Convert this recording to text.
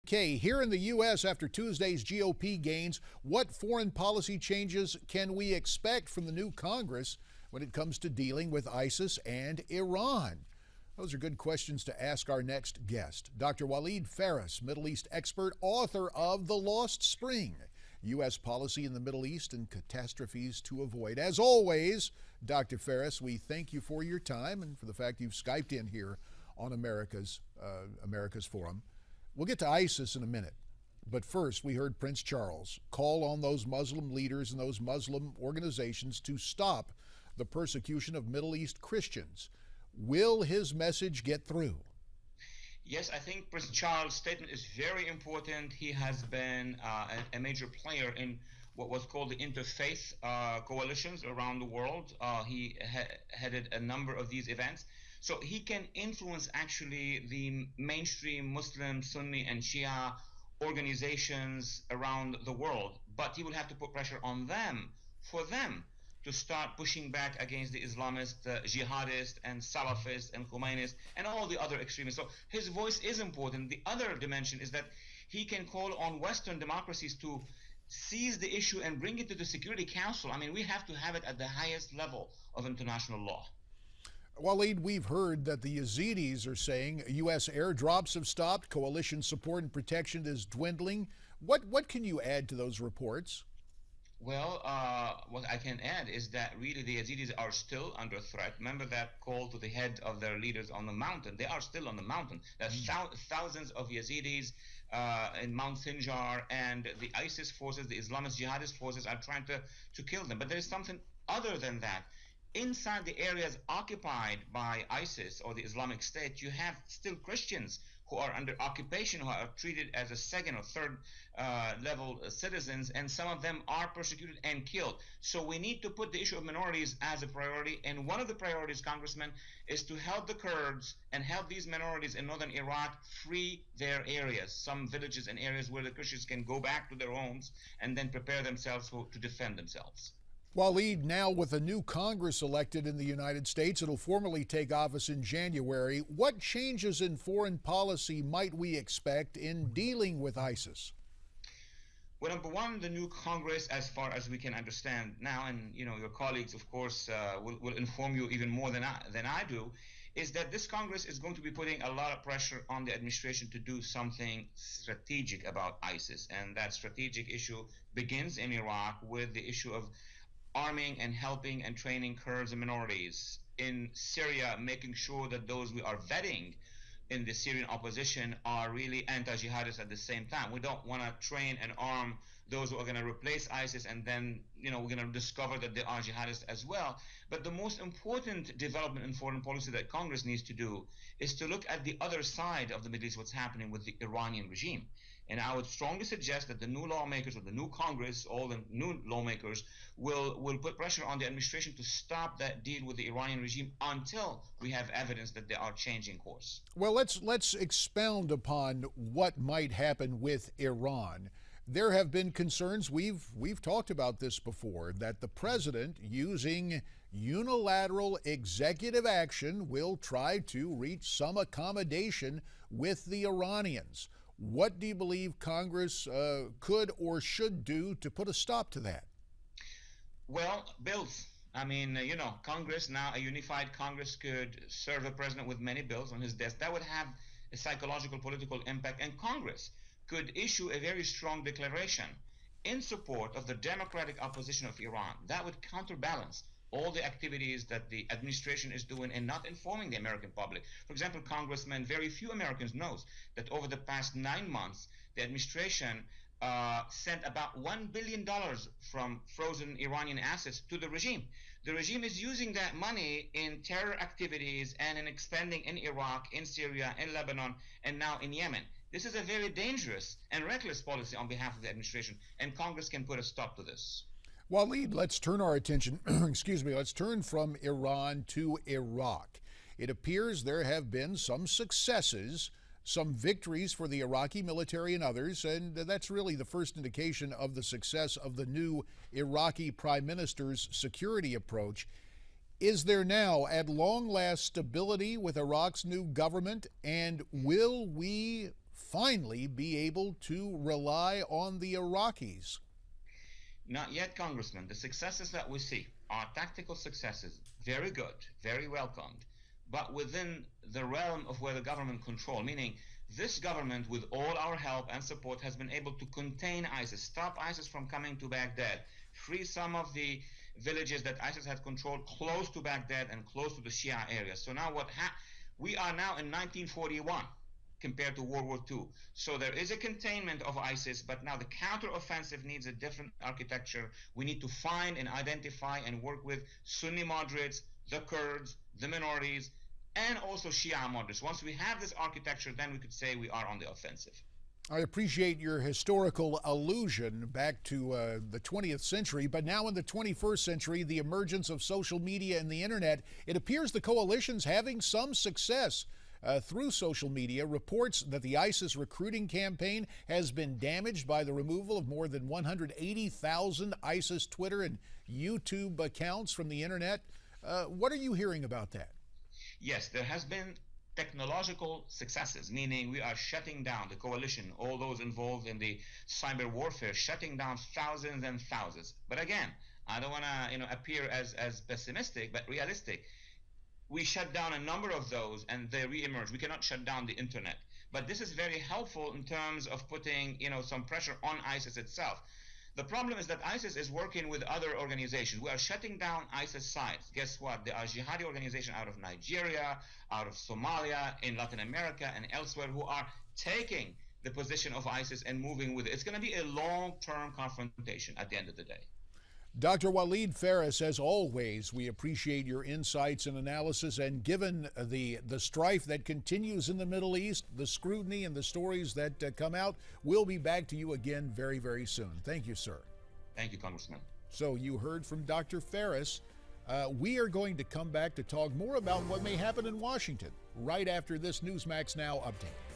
Okay, here in the U.S. after Tuesday's GOP gains, what foreign policy changes can we expect from the new Congress when it comes to dealing with ISIS and Iran? Those are good questions to ask our next guest, Dr. Walid Phares, Middle East expert, author of The Lost Spring, U.S. Policy in the Middle East and Catastrophes to Avoid. As always, Dr. Phares, we thank you for your time and for the fact you've Skyped in here on America's Forum. We'll get to ISIS in a minute, but first we heard Prince Charles call on those Muslim leaders and those Muslim organizations to stop the persecution of Middle East Christians. Will his message get through? Yes, I think Prince Charles' statement is very important. He has been a major player in what was called the interfaith coalitions around the world. He headed a number of these events. So he can influence actually the mainstream Muslim, Sunni, and Shia organizations around the world. But he will have to put pressure on them, for them to start pushing back against the Islamist, jihadists, and Salafists, and Khomeinis, and all the other extremists. So his voice is important. The other dimension is that he can call on Western democracies to seize the issue and bring it to the Security Council. I mean, we have to have it at the highest level of international law. Walid, we've heard that the Yazidis are saying U.S. airdrops have stopped, coalition support and protection is dwindling. What can you add to those reports? Well, what I can add is that really the Yazidis are still under threat. Remember that call to the head of their leaders on the mountain. They are still on the mountain. There's thousands of Yazidis in Mount Sinjar, and the ISIS forces, the Islamist jihadist forces are trying to kill them. But there is something other than that. Inside the areas occupied by ISIS or the Islamic State, you have still Christians who are under occupation, who are treated as a second or third level citizens, and some of them are persecuted and killed. So we need to put the issue of minorities as a priority, and one of the priorities, Congressman, is to help the Kurds and help these minorities in northern Iraq free their areas, some villages and areas where the Christians can go back to their homes and then prepare themselves to defend themselves. Walid, now with a new Congress elected in the United States, it'll formally take office in January. What changes in foreign policy might we expect in dealing with ISIS? Well, number one, the new Congress, as far as we can understand now, and your colleagues, of course, will inform you even more than I do, is that this Congress is going to be putting a lot of pressure on the administration to do something strategic about ISIS, and that strategic issue begins in Iraq with the issue of arming and helping and training Kurds and minorities. In Syria, making sure that those we are vetting in the Syrian opposition are really anti-jihadists at the same time. We don't want to train and arm those who are going to replace ISIS, and then we're going to discover that they are jihadists as well. But the most important development in foreign policy that Congress needs to do is to look at the other side of the Middle East, what's happening with the Iranian regime. And I would strongly suggest that the new lawmakers or the new Congress, all the new lawmakers, will put pressure on the administration to stop that deal with the Iranian regime until we have evidence that they are changing course. Well, let's expound upon what might happen with Iran. There have been concerns, we've talked about this before, that the president, using unilateral executive action, will try to reach some accommodation with the Iranians. What do you believe Congress could or should do to put a stop to that? Well, bills. I mean, Congress now, a unified Congress could serve the president with many bills on his desk. That would have a psychological, political impact, and Congress could issue a very strong declaration in support of the democratic opposition of Iran. That would counterbalance all the activities that the administration is doing and not informing the American public. For example, Congressman, very few Americans knows that over the past 9 months, the administration sent about $1 billion from frozen Iranian assets to the regime. The regime is using that money in terror activities and in expanding in Iraq, in Syria, in Lebanon, and now in Yemen. This is a very dangerous and reckless policy on behalf of the administration, and Congress can put a stop to this. Walid, let's turn our attention, let's turn from Iran to Iraq. It appears there have been some successes, some victories for the Iraqi military and others, and that's really the first indication of the success of the new Iraqi Prime Minister's security approach. Is there now, at long last, stability with Iraq's new government, and will we finally be able to rely on the Iraqis? Not yet, Congressman. The successes that we see are tactical successes, very good, very welcomed, but within the realm of where the government control, meaning this government, with all our help and support, has been able to contain ISIS, stop ISIS from coming to Baghdad, free some of the villages that ISIS had controlled close to Baghdad and close to the Shia area. So now we are now in 1941 compared to World War II. So there is a containment of ISIS, but now the counteroffensive needs a different architecture. We need to find and identify and work with Sunni moderates, the Kurds, the minorities, and also Shia moderates. Once we have this architecture, then we could say we are on the offensive. I appreciate your historical allusion back to the 20th century, but now in the 21st century, the emergence of social media and the internet, it appears the coalition's having some success. Through social media, reports that the ISIS recruiting campaign has been damaged by the removal of more than 180,000 ISIS Twitter and YouTube accounts from the internet. What are you hearing about that? Yes, there has been technological successes, meaning we are shutting down the coalition, all those involved in the cyber warfare, shutting down thousands and thousands. But again, I don't want to appear as pessimistic, but realistic. We shut down a number of those and they re-emerge. We cannot shut down the internet. But this is very helpful in terms of putting some pressure on ISIS itself. The problem is that ISIS is working with other organizations. We are shutting down ISIS sites. Guess what? There are jihadi organizations out of Nigeria, out of Somalia, in Latin America, and elsewhere who are taking the position of ISIS and moving with it. It's going to be a long-term confrontation at the end of the day. Dr. Walid Phares, as always, we appreciate your insights and analysis. And given the strife that continues in the Middle East, the scrutiny and the stories that come out, we'll be back to you again very, very soon. Thank you, sir. Thank you, Congressman. So you heard from Dr. Phares. We are going to come back to talk more about what may happen in Washington right after this Newsmax Now update.